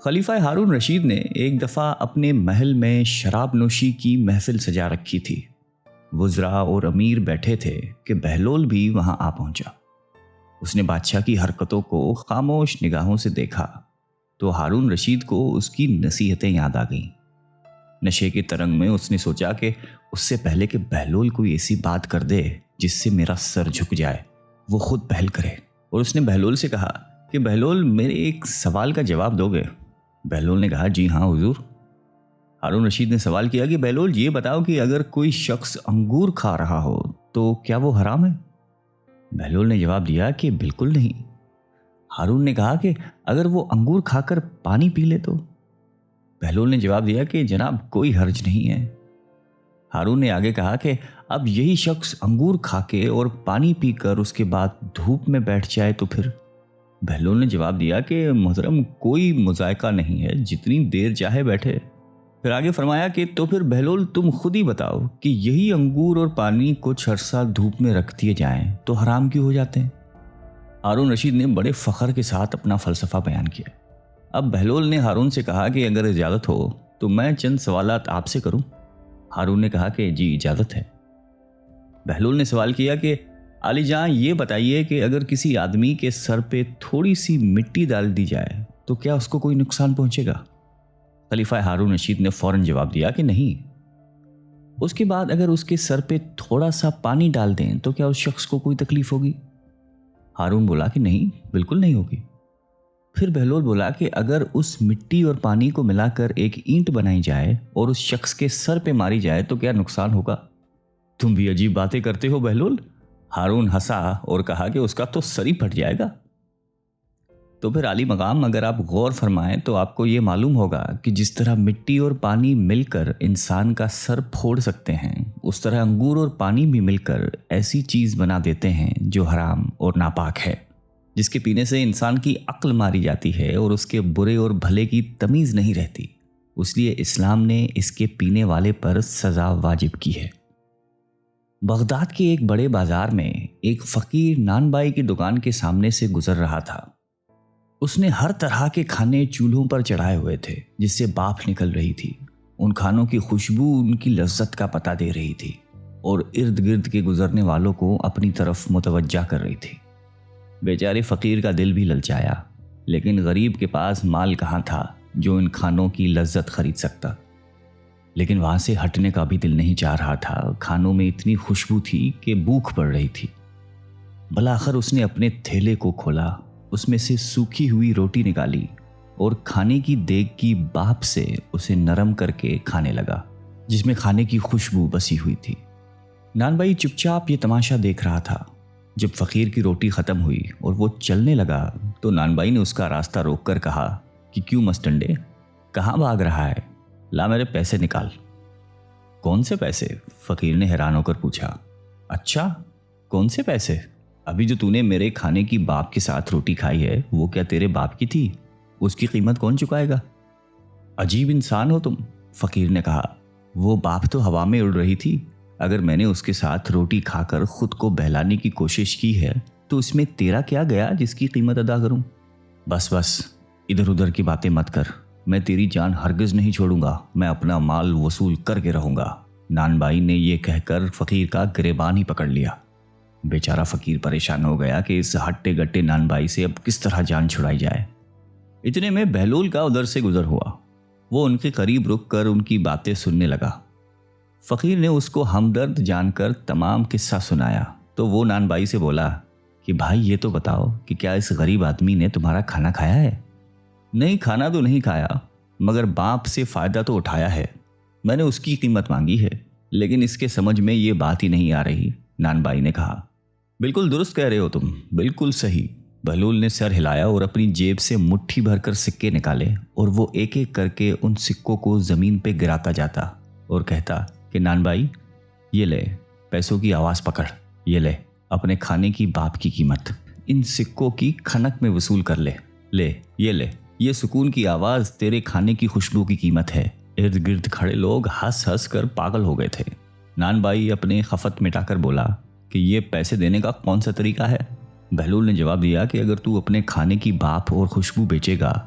خلیفہ ہارون رشید نے ایک دفعہ اپنے محل میں شراب نوشی کی محفل سجا رکھی تھی۔ وزراء اور امیر بیٹھے تھے کہ بہلول بھی وہاں آ پہنچا۔ اس نے بادشاہ کی حرکتوں کو خاموش نگاہوں سے دیکھا تو ہارون رشید کو اس کی نصیحتیں یاد آ گئیں۔ نشے کے ترنگ میں اس نے سوچا کہ اس سے پہلے کہ بہلول کوئی ایسی بات کر دے جس سے میرا سر جھک جائے، وہ خود پہل کرے، اور اس نے بہلول سے کہا کہ بہلول میرے ایک سوال کا جواب دو گے؟ بہلول نے کہا جی ہاں حضور۔ ہارون رشید نے سوال کیا کہ بہلول یہ بتاؤ کہ اگر کوئی شخص انگور کھا رہا ہو تو کیا وہ حرام ہے؟ بہلول نے جواب دیا کہ بالکل نہیں۔ ہارون نے کہا کہ اگر وہ انگور کھا کر پانی پی لے تو؟ بہلول نے جواب دیا کہ جناب کوئی حرج نہیں ہے۔ ہارون نے آگے کہا کہ اب یہی شخص انگور کھا کے اور پانی پی کر اس کے بعد دھوپ میں بیٹھ جائے تو پھر؟ بہلول نے جواب دیا کہ محترم کوئی مذائقہ نہیں ہے، جتنی دیر چاہے بیٹھے۔ پھر آگے فرمایا کہ تو پھر بہلول تم خود ہی بتاؤ کہ یہی انگور اور پانی کچھ عرصہ دھوپ میں رکھ دیے جائیں تو حرام کیوں ہو جاتے ہیں؟ ہارون رشید نے بڑے فخر کے ساتھ اپنا فلسفہ بیان کیا۔ اب بہلول نے ہارون سے کہا کہ اگر اجازت ہو تو میں چند سوالات آپ سے کروں؟ ہارون نے کہا کہ جی اجازت ہے۔ بہلول نے سوال کیا کہ علی جان یہ بتائیے کہ اگر کسی آدمی کے سر پہ تھوڑی سی مٹی ڈال دی جائے تو کیا اس کو کوئی نقصان پہنچے گا؟ خلیفہ ہارون رشید نے فوراً جواب دیا کہ نہیں۔ اس کے بعد اگر اس کے سر پہ تھوڑا سا پانی ڈال دیں تو کیا اس شخص کو کوئی تکلیف ہوگی؟ ہارون بولا کہ نہیں، بالکل نہیں ہوگی۔ پھر بہلول بولا کہ اگر اس مٹی اور پانی کو ملا کر ایک اینٹ بنائی جائے اور اس شخص کے سر پہ ماری جائے تو کیا نقصان ہوگا؟ تم بھی عجیب باتیں کرتے ہو بہلول۔ ہارون ہنسا اور کہا کہ اس کا تو سر ہی پھٹ جائے گا۔ تو پھر عالی مقام اگر آپ غور فرمائیں تو آپ کو یہ معلوم ہوگا کہ جس طرح مٹی اور پانی مل کر انسان کا سر پھوڑ سکتے ہیں، اس طرح انگور اور پانی بھی مل کر ایسی چیز بنا دیتے ہیں جو حرام اور ناپاک ہے، جس کے پینے سے انسان کی عقل ماری جاتی ہے اور اس کے برے اور بھلے کی تمیز نہیں رہتی۔ اس لیے اسلام نے اس کے پینے والے پر سزا واجب کی ہے۔ بغداد کے ایک بڑے بازار میں ایک فقیر نان بائی کی دکان کے سامنے سے گزر رہا تھا۔ اس نے ہر طرح کے کھانے چولہوں پر چڑھائے ہوئے تھے جس سے بھاپ نکل رہی تھی۔ ان کھانوں کی خوشبو ان کی لذت کا پتہ دے رہی تھی اور ارد گرد کے گزرنے والوں کو اپنی طرف متوجہ کر رہی تھی۔ بیچارے فقیر کا دل بھی للچایا، لیکن غریب کے پاس مال کہاں تھا جو ان کھانوں کی لذت خرید سکتا۔ لیکن وہاں سے ہٹنے کا بھی دل نہیں چاہ رہا تھا۔ کھانوں میں اتنی خوشبو تھی کہ بھوک پڑ رہی تھی۔ بلاخر اس نے اپنے تھیلے کو کھولا، اس میں سے سوکھی ہوئی روٹی نکالی اور کھانے کی دیگ کی بھاپ سے اسے نرم کر کے کھانے لگا، جس میں کھانے کی خوشبو بسی ہوئی تھی۔ نان بھائی چپ چاپ یہ تماشا دیکھ رہا تھا۔ جب فقیر کی روٹی ختم ہوئی اور وہ چلنے لگا تو نان بھائی نے اس کا راستہ روک کر کہا کہ کیوں مستنڈے، کہاں بھاگ رہا ہے؟ لا میرے پیسے نکال۔ کون سے پیسے؟ فقیر نے حیران ہو کر پوچھا۔ اچھا کون سے پیسے؟ ابھی جو تو نے میرے کھانے کی باپ کے ساتھ روٹی کھائی ہے وہ کیا تیرے باپ کی تھی؟ اس کی قیمت کون چکائے گا؟ عجیب انسان ہو تم، فقیر نے کہا۔ وہ باپ تو ہوا میں اڑ رہی تھی۔ اگر میں نے اس کے ساتھ روٹی کھا کر خود کو بہلانے کی کوشش کی ہے تو اس میں تیرا کیا گیا جس کی قیمت ادا کروں؟ بس ادھر ادھر کی باتیں مت کر، میں تیری جان ہرگز نہیں چھوڑوں گا، میں اپنا مال وصول کر کے رہوں گا۔ نان بھائی نے یہ کہہ کر فقیر کا گریبان ہی پکڑ لیا۔ بیچارہ فقیر پریشان ہو گیا کہ اس ہٹے گٹے نان بھائی سے اب کس طرح جان چھڑائی جائے۔ اتنے میں بہلول کا ادھر سے گزر ہوا۔ وہ ان کے قریب رک کر ان کی باتیں سننے لگا۔ فقیر نے اس کو ہمدرد جان کر تمام قصہ سنایا تو وہ نان بھائی سے بولا کہ بھائی یہ تو بتاؤ کہ کیا اس غریب آدمی نے تمہارا کھانا کھایا ہے؟ نہیں، کھانا تو نہیں کھایا، مگر باپ سے فائدہ تو اٹھایا ہے۔ میں نے اس کی قیمت مانگی ہے، لیکن اس کے سمجھ میں یہ بات ہی نہیں آ رہی، نان بھائی نے کہا۔ بالکل درست کہہ رہے ہو تم، بالکل صحیح۔ بہلول نے سر ہلایا اور اپنی جیب سے مٹھی بھر کر سکے نکالے اور وہ ایک ایک کر کے ان سکوں کو زمین پہ گراتا جاتا اور کہتا کہ نان بھائی یہ لے، پیسوں کی آواز پکڑ، یہ لے اپنے کھانے کی باپ کی قیمت، ان سکوں کی کھنک میں وصول کر لے، یہ سکون کی آواز تیرے کھانے کی خوشبو کی قیمت ہے۔ ارد گرد کھڑے لوگ ہنس ہنس کر پاگل ہو گئے تھے۔ نان بھائی اپنے خفت مٹا کر بولا کہ یہ پیسے دینے کا کون سا طریقہ ہے؟ بہلول نے جواب دیا کہ اگر تو اپنے کھانے کی بھاپ اور خوشبو بیچے گا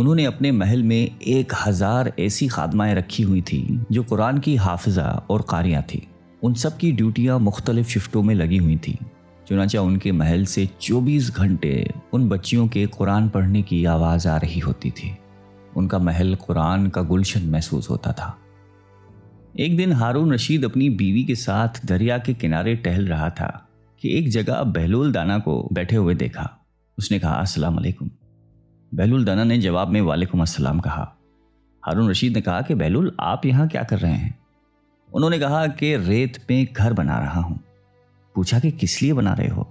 انہوں نے اپنے محل میں 1000 ایسی خادمائیں رکھی ہوئی تھیں جو قرآن کی حافظہ اور قاریاں تھیں۔ ان سب کی ڈیوٹیاں مختلف شفٹوں میں لگی ہوئی تھیں، چنانچہ ان کے محل سے 24 گھنٹے ان بچیوں کے قرآن پڑھنے کی آواز آ رہی ہوتی تھی۔ ان کا محل قرآن کا گلشن محسوس ہوتا تھا۔ ایک دن ہارون رشید اپنی بیوی کے ساتھ دریا کے کنارے ٹہل رہا تھا کہ ایک جگہ بہلول دانا کو بیٹھے ہوئے دیکھا۔ اس نے کہا، السلام علیکم۔ بہلول دانا نے جواب میں وعلیکم السلام کہا۔ ہارون رشید نے کہا کہ بہلول، آپ یہاں کیا کر رہے ہیں؟ انہوں نے کہا کہ ریت میں گھر بنا رہا ہوں۔ پوچھا کہ کس لیے بنا رہے ہو؟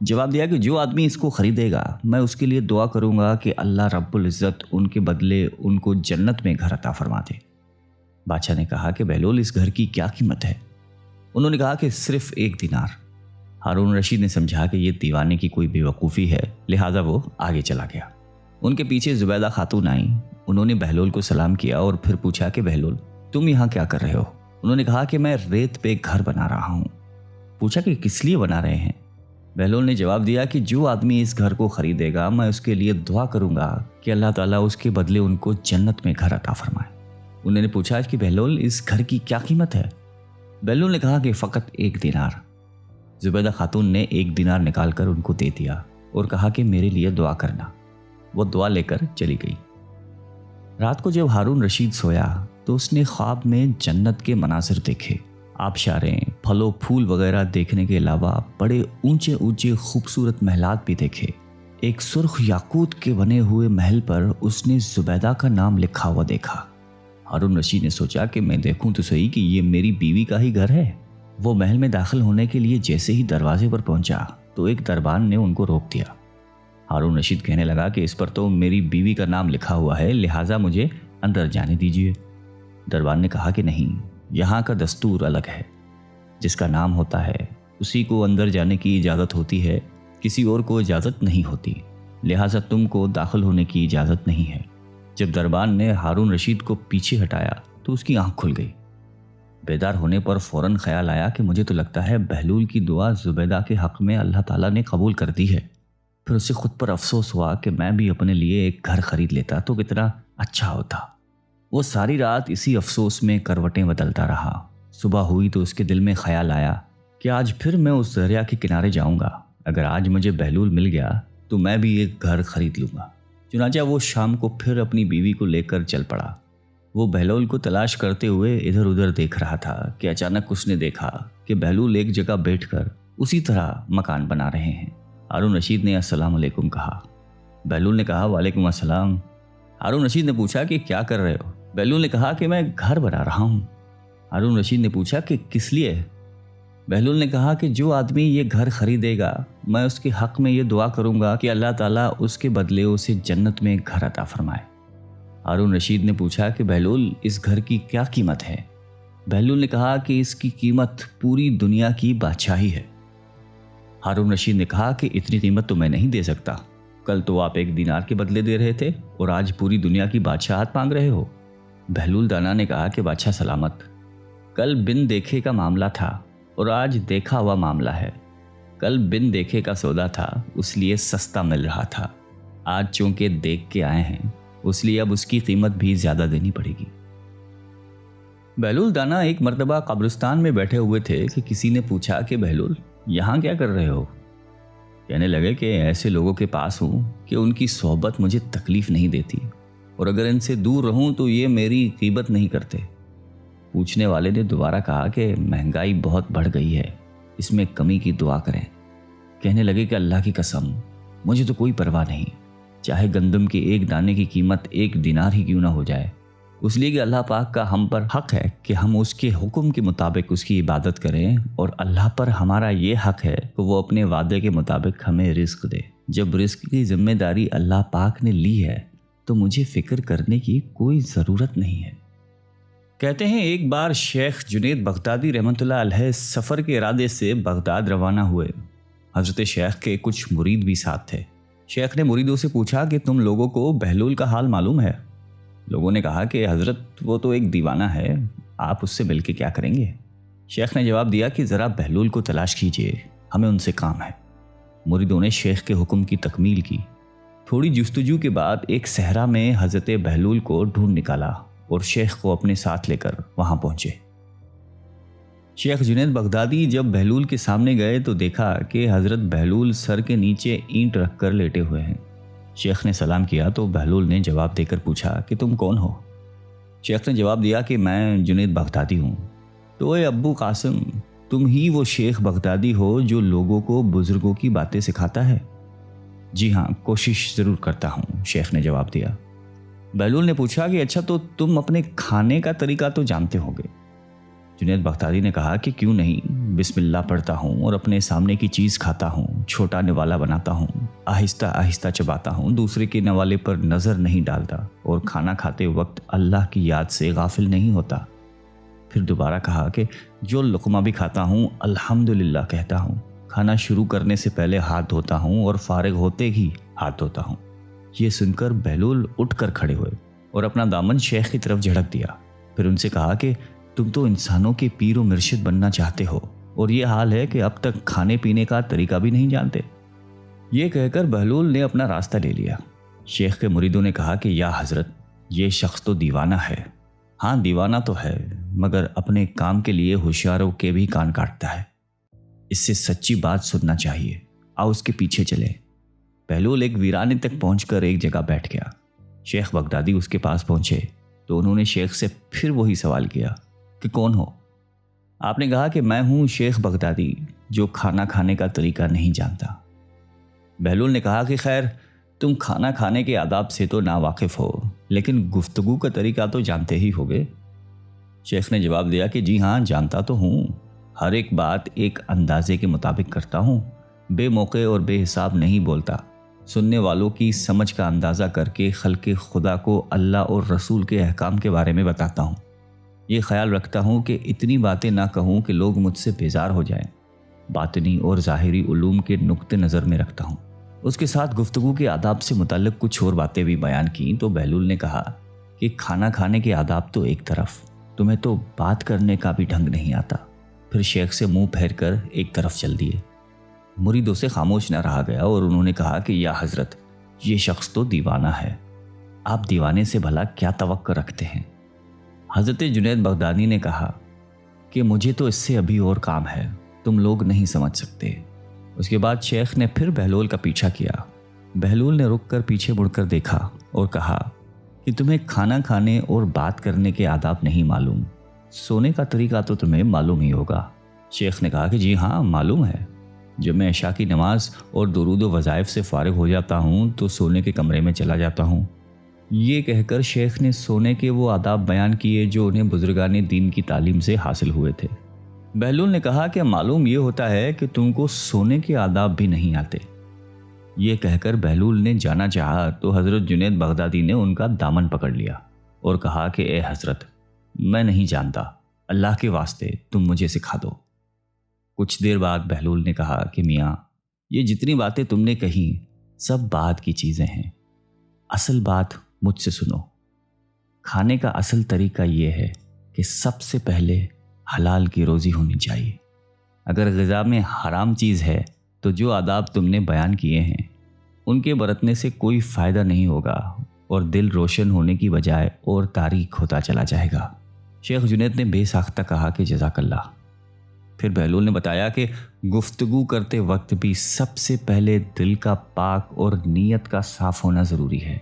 جواب دیا کہ جو آدمی اس کو خریدے گا میں اس کے لیے دعا کروں گا کہ اللہ رب العزت ان کے بدلے ان کو جنت میں گھر عطا فرما دے۔ بادشاہ نے کہا کہ بہلول، اس گھر کی کیا قیمت ہے؟ انہوں نے کہا کہ صرف 1 دینار۔ ہارون رشید نے سمجھا کہ یہ دیوانے کی کوئی بے وقوفی ہے، لہٰذا وہ آگے چلا گیا۔ ان کے پیچھے زبیدہ خاتون آئیں۔ انہوں نے بہلول کو سلام کیا اور پھر پوچھا کہ بہلول، تم یہاں کیا کر رہے ہو؟ انہوں نے کہا کہ میں ریت پہ گھر بنا رہا ہوں۔ پوچھا کہ کس لیے بنا رہے ہیں؟ بہلول نے جواب دیا کہ جو آدمی اس گھر کو خریدے گا میں اس کے لیے دعا کروں گا کہ اللہ تعالیٰ اس کے بدلے ان کو جنت میں گھر عطا فرمائے۔ انہوں نے پوچھا کہ بہلول، اس گھر کی کیا قیمت ہے؟ بہلول نے کہا کہ فقط 1 دینار۔ زبیدہ خاتون نے 1 دینار نکال کر ان کو دے دیا اور کہا کہ میرے لیے دعا کرنا۔ وہ دعا لے کر چلی گئی۔ رات کو جب ہارون رشید سویا تو اس نے خواب میں جنت کے مناظر دیکھے۔ آبشاریں، پھل و پھول وغیرہ دیکھنے کے علاوہ بڑے اونچے اونچے خوبصورت محلات بھی دیکھے۔ ایک سرخ یاقوت کے بنے ہوئے محل پر اس نے زبیدہ کا نام لکھا ہوا دیکھا۔ ہارون رشید نے سوچا کہ میں دیکھوں تو صحیح کہ یہ میری بیوی کا ہی گھر ہے۔ وہ محل میں داخل ہونے کے لیے جیسے ہی دروازے پر پہنچا تو ایک دربان نے ان کو روک دیا۔ ہارون رشید کہنے لگا کہ اس پر تو میری بیوی کا نام لکھا ہوا ہے، لہٰذا مجھے اندر جانے دیجیے۔ دربان نے کہا کہ نہیں، یہاں کا دستور الگ ہے۔ جس کا نام ہوتا ہے اسی کو اندر جانے کی اجازت ہوتی ہے، کسی اور کو اجازت نہیں ہوتی، لہٰذا تم کو داخل ہونے کی اجازت نہیں ہے۔ جب دربان نے ہارون رشید کو پیچھے ہٹایا تو اس کی آنکھ کھل گئی۔ بیدار ہونے پر فوراً خیال آیا کہ مجھے تو لگتا ہے بہلول کی دعا زبیدہ کے حق میں اللہ تعالیٰ نے قبول کر دی ہے۔ پھر اسے خود پر افسوس ہوا کہ میں بھی اپنے لیے ایک گھر خرید لیتا تو کتنا اچھا ہوتا۔ وہ ساری رات اسی افسوس میں کروٹیں بدلتا رہا۔ صبح ہوئی تو اس کے دل میں خیال آیا کہ آج پھر میں اس دریا کے کنارے جاؤں گا۔ اگر آج مجھے بہلول مل گیا تو میں بھی ایک گھر خرید لوں گا۔ چنانچہ وہ شام کو پھر اپنی بیوی کو لے کر چل پڑا۔ وہ بہلول کو تلاش کرتے ہوئے ادھر ادھر دیکھ رہا تھا کہ اچانک اس نے دیکھا کہ بہلول ایک جگہ بیٹھ کر اسی طرح مکان بنا رہے ہیں۔ ہارون رشید نے السلام علیکم کہا۔ بہلول نے کہا وعلیکم السلام۔ ہارون رشید نے پوچھا کہ کیا کر رہے ہو؟ بہلول نے کہا کہ میں گھر بنا رہا ہوں۔ ہارون رشید نے پوچھا کہ کس لیے؟ بہلول نے کہا کہ جو آدمی یہ گھر خریدے گا میں اس کے حق میں یہ دعا کروں گا کہ اللہ تعالیٰ اس کے بدلے اسے جنت میں گھر عطا فرمائے۔ ہارون رشید نے پوچھا کہ بہلول، اس گھر کی کیا قیمت ہے؟ بہلول نے کہا کہ اس کی قیمت پوری دنیا کی بادشاہی ہے۔ ہارون رشید نے کہا کہ اتنی قیمت تو میں نہیں دے سکتا۔ کل تو آپ 1 دینار کے بدلے دے رہے تھے اور آج پوری دنیا کی بادشاہت مانگ رہے ہو۔ بہلول دانا نے کہا کہ بادشاہ سلامت، کل بن دیکھے کا معاملہ تھا اور آج دیکھا ہوا معاملہ ہے۔ کل بن دیکھے کا سودا تھا اس لیے سستا مل رہا تھا، آج چونکہ دیکھ کے آئے ہیں اس لیے اب اس کی قیمت بھی زیادہ دینی پڑے گی۔ بہلول دانا ایک مرتبہ قبرستان میں بیٹھے ہوئے تھے کہ کسی نے پوچھا کہ بہلول، یہاں کیا کر رہے ہو؟ کہنے لگے کہ ایسے لوگوں کے پاس ہوں کہ ان کی صحبت مجھے تکلیف نہیں دیتی اور اگر ان سے دور رہوں تو یہ میری غیبت نہیں کرتے۔ پوچھنے والے نے دوبارہ کہا کہ مہنگائی بہت بڑھ گئی ہے، اس میں کمی کی دعا کریں۔ کہنے لگے کہ اللہ کی قسم، مجھے تو کوئی پرواہ نہیں، چاہے گندم کے 1 دانے کی قیمت 1 دینار ہی کیوں نہ ہو جائے، اس لیے کہ اللہ پاک کا ہم پر حق ہے کہ ہم اس کے حکم کے مطابق اس کی عبادت کریں، اور اللہ پر ہمارا یہ حق ہے کہ وہ اپنے وعدے کے مطابق ہمیں رزق دے۔ جب رزق کی ذمہ داری اللہ پاک نے لی ہے تو مجھے فکر کرنے کی کوئی ضرورت نہیں ہے۔ کہتے ہیں ایک بار شیخ جنید بغدادی رحمۃ اللہ علیہ سفر کے ارادے سے بغداد روانہ ہوئے۔ حضرت شیخ کے کچھ مرید بھی ساتھ تھے۔ شیخ نے مریدوں سے پوچھا کہ تم لوگوں کو بہلول کا حال معلوم ہے؟ لوگوں نے کہا کہ حضرت وہ تو ایک دیوانہ ہے، آپ اس سے مل کے کیا کریں گے؟ شیخ نے جواب دیا کہ ذرا بہلول کو تلاش کیجیے، ہمیں ان سے کام ہے۔ مریدوں نے شیخ کے حکم کی تکمیل کی۔ تھوڑی جستجو کے بعد ایک صحرا میں حضرت بہلول کو ڈھونڈ نکالا اور شیخ کو اپنے ساتھ لے کر وہاں پہنچے۔ شیخ جنید بغدادی جب بہلول کے سامنے گئے تو دیکھا کہ حضرت بہلول سر کے نیچے اینٹ رکھ کر لیٹے ہوئے ہیں۔ شیخ نے سلام کیا تو بہلول نے جواب دے کر پوچھا کہ تم کون ہو؟ شیخ نے جواب دیا کہ میں جنید بغدادی ہوں۔ تو اے ابو قاسم، تم ہی وہ شیخ بغدادی ہو جو لوگوں کو بزرگوں کی باتیں سکھاتا ہے؟ جی ہاں، کوشش ضرور کرتا ہوں، شیخ نے جواب دیا۔ بہلول نے پوچھا کہ اچھا تو تم اپنے کھانے کا طریقہ تو جانتے ہوگے؟ جنید بغدادی نے کہا کہ کیوں نہیں، بسم اللہ پڑھتا ہوں اور اپنے سامنے کی چیز کھاتا ہوں، چھوٹا نوالا بناتا ہوں، آہستہ آہستہ چباتا ہوں، دوسرے کے نوالے پر نظر نہیں ڈالتا اور کھانا کھاتے وقت اللہ کی یاد سے غافل نہیں ہوتا۔ پھر دوبارہ کہا کہ جو لقمہ بھی کھاتا ہوں الحمدللہ کہتا ہوں، کھانا شروع کرنے سے پہلے ہاتھ دھوتا ہوں اور فارغ ہوتے ہی ہاتھ دھوتا ہوں۔ یہ سن کر بہلول اٹھ کر کھڑے ہوئے اور اپنا دامن شیخ کی طرف جھڑک دیا۔ پھر ان سے کہا کہ تم تو انسانوں کے پیر و مرشد بننا چاہتے ہو اور یہ حال ہے کہ اب تک کھانے پینے کا طریقہ بھی نہیں جانتے۔ یہ کہہ کر بہلول نے اپنا راستہ لے لیا۔ شیخ کے مریدوں نے کہا کہ یا حضرت، یہ شخص تو دیوانہ ہے۔ ہاں دیوانہ تو ہے، مگر اپنے کام کے لیے ہوشیاروں کے بھی کان کاٹتا ہے۔ اس سے سچی بات سننا چاہیے، آؤ اس کے پیچھے چلے۔ بہلول ایک ویرانے تک پہنچ کر ایک جگہ بیٹھ گیا۔ شیخ بغدادی اس کے پاس پہنچے تو انہوں نے شیخ سے پھر وہی سوال کیا کہ کون ہو؟ آپ نے کہا کہ میں ہوں شیخ بغدادی جو کھانا کھانے کا طریقہ نہیں جانتا۔ بہلول نے کہا کہ خیر، تم کھانا کھانے کے آداب سے تو ناواقف ہو، لیکن گفتگو کا طریقہ تو جانتے ہی ہوگے۔ شیخ نے جواب دیا کہ جی ہاں، جانتا تو ہوں، ہر ایک بات ایک اندازے کے مطابق کرتا ہوں، بے موقع اور بے حساب نہیں بولتا، سننے والوں کی سمجھ کا اندازہ کر کے خلق خدا کو اللہ اور رسول کے احکام کے بارے میں بتاتا ہوں۔ یہ خیال رکھتا ہوں کہ اتنی باتیں نہ کہوں کہ لوگ مجھ سے بیزار ہو جائیں، باطنی اور ظاہری علوم کے نقطہ نظر میں رکھتا ہوں۔ اس کے ساتھ گفتگو کے آداب سے متعلق کچھ اور باتیں بھی بیان کیں تو بہلول نے کہا کہ کھانا کھانے کے آداب تو ایک طرف، تمہیں تو بات کرنے کا بھی ڈھنگ نہیں آتا۔ پھر شیخ سے منہ پھیر کر ایک طرف چل دیے۔ مریدوں سے خاموش نہ رہا گیا اور انہوں نے کہا کہ یا حضرت، یہ شخص تو دیوانہ ہے، آپ دیوانے سے بھلا کیا توقع رکھتے ہیں؟ حضرت جنید بغدادی نے کہا کہ مجھے تو اس سے ابھی اور کام ہے، تم لوگ نہیں سمجھ سکتے۔ اس کے بعد شیخ نے پھر بہلول کا پیچھا کیا۔ بہلول نے رک کر پیچھے مڑ کر دیکھا اور کہا کہ تمہیں کھانا کھانے اور بات کرنے کے آداب نہیں معلوم، سونے کا طریقہ تو تمہیں معلوم ہی ہوگا۔ شیخ نے کہا کہ جی ہاں، معلوم ہے، جب میں عشاء کی نماز اور درود و وظائف سے فارغ ہو جاتا ہوں تو سونے کے کمرے میں چلا جاتا ہوں۔ یہ کہہ کر شیخ نے سونے کے وہ آداب بیان کیے جو انہیں بزرگان دین کی تعلیم سے حاصل ہوئے تھے۔ بہلول نے کہا کہ معلوم یہ ہوتا ہے کہ تم کو سونے کے آداب بھی نہیں آتے۔ یہ کہہ کر بہلول نے جانا چاہا تو حضرت جنید بغدادی نے ان کا دامن پکڑ لیا اور کہا کہ اے حضرت، میں نہیں جانتا، اللہ کے واسطے تم مجھے سکھا دو۔ کچھ دیر بعد بہلول نے کہا کہ میاں، یہ جتنی باتیں تم نے کہیں سب بعد کی چیزیں ہیں، اصل بات مجھ سے سنو۔ کھانے کا اصل طریقہ یہ ہے کہ سب سے پہلے حلال کی روزی ہونی چاہیے۔ اگر غذا میں حرام چیز ہے تو جو آداب تم نے بیان کیے ہیں ان کے برتنے سے کوئی فائدہ نہیں ہوگا اور دل روشن ہونے کی بجائے اور تاریک ہوتا چلا جائے گا۔ شیخ جنید نے بے ساختہ کہا کہ جزاک اللہ۔ پھر بہلول نے بتایا کہ گفتگو کرتے وقت بھی سب سے پہلے دل کا پاک اور نیت کا صاف ہونا ضروری ہے،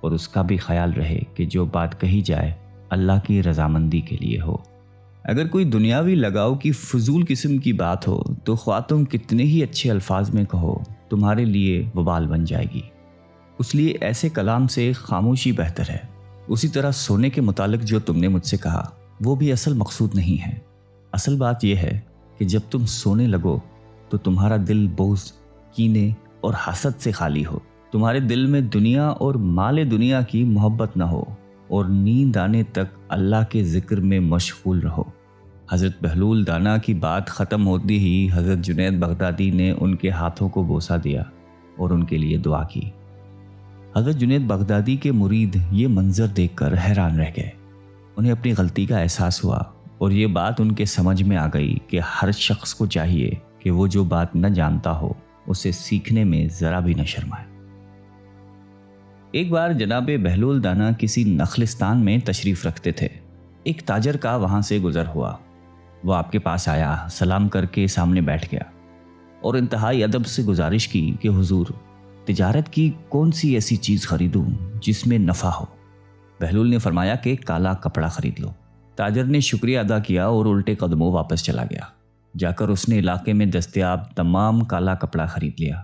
اور اس کا بھی خیال رہے کہ جو بات کہی جائے اللہ کی رضامندی کے لیے ہو۔ اگر کوئی دنیاوی لگاؤ کی فضول قسم کی بات ہو تو خواہ تم کتنے ہی اچھے الفاظ میں کہو، تمہارے لیے وبال بن جائے گی۔ اس لیے ایسے کلام سے خاموشی بہتر ہے۔ اسی طرح سونے کے متعلق جو تم نے مجھ سے کہا وہ بھی اصل مقصود نہیں ہے۔ اصل بات یہ ہے کہ جب تم سونے لگو تو تمہارا دل بغض، کینے اور حسد سے خالی ہو، تمہارے دل میں دنیا اور مال دنیا کی محبت نہ ہو، اور نیند آنے تک اللہ کے ذکر میں مشغول رہو۔ حضرت بہلول دانا کی بات ختم ہوتی ہی حضرت جنید بغدادی نے ان کے ہاتھوں کو بوسہ دیا اور ان کے لیے دعا کی۔ حضرت جنید بغدادی کے مرید یہ منظر دیکھ کر حیران رہ گئے۔ انہیں اپنی غلطی کا احساس ہوا اور یہ بات ان کے سمجھ میں آ گئی کہ ہر شخص کو چاہیے کہ وہ جو بات نہ جانتا ہو اسے سیکھنے میں ذرا بھی نہ شرمائے۔ ایک بار جناب بہلول دانا کسی نخلستان میں تشریف رکھتے تھے۔ ایک تاجر کا وہاں سے گزر ہوا۔ وہ آپ کے پاس آیا، سلام کر کے سامنے بیٹھ گیا اور انتہائی ادب سے گزارش کی کہ حضور، تجارت کی کون سی ایسی چیز خریدوں جس میں نفع ہو؟ بہلول نے فرمایا کہ کالا کپڑا خرید لو۔ تاجر نے شکریہ ادا کیا اور الٹے قدموں واپس چلا گیا۔ جا کر اس نے علاقے میں دستیاب تمام کالا کپڑا خرید لیا۔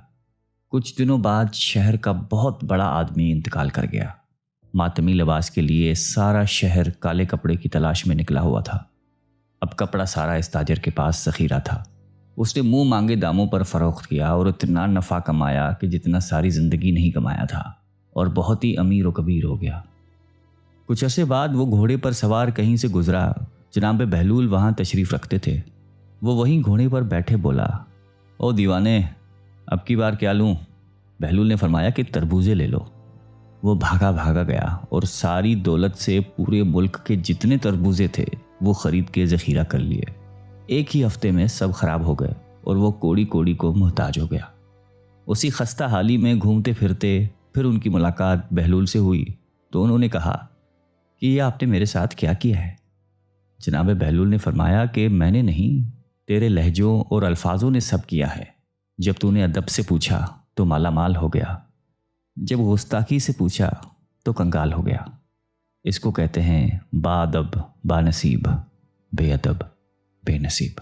کچھ دنوں بعد شہر کا بہت بڑا آدمی انتقال کر گیا۔ ماتمی لباس کے لیے سارا شہر کالے کپڑے کی تلاش میں نکلا ہوا تھا۔ اب کپڑا سارا اس تاجر کے پاس ذخیرہ تھا۔ اس نے منہ مانگے داموں پر فروخت کیا اور اتنا نفع کمایا کہ جتنا ساری زندگی نہیں کمایا تھا، اور بہت ہی امیر و کبیر ہو گیا۔ کچھ عرصے بعد وہ گھوڑے پر سوار کہیں سے گزرا۔ جناب بہلول وہاں تشریف رکھتے تھے۔ وہ وہیں گھوڑے پر بیٹھے بولا، او دیوانے، اب کی بار کیا لوں؟ بہلول نے فرمایا کہ تربوزے لے لو۔ وہ بھاگا گیا اور ساری دولت سے پورے ملک کے جتنے تربوزے تھے وہ خرید کے ذخیرہ کر لیے۔ ایک ہی ہفتے میں سب خراب ہو گئے اور وہ کوڑی کوڑی کو محتاج ہو گیا۔ اسی خستہ حالی میں گھومتے پھرتے پھر ان کی ملاقات بہلول سے ہوئی تو انہوں نے کہا کہ یہ آپ نے میرے ساتھ کیا کیا ہے؟ جناب بہلول نے فرمایا کہ میں نے نہیں، تیرے لہجوں اور الفاظوں نے سب کیا ہے۔ جب تو نے ادب سے پوچھا تو مالا مال ہو گیا، جب گستاخی سے پوچھا تو کنگال ہو گیا۔ اس کو کہتے ہیں با ادب با نصیب، بے ادب بے نصیب۔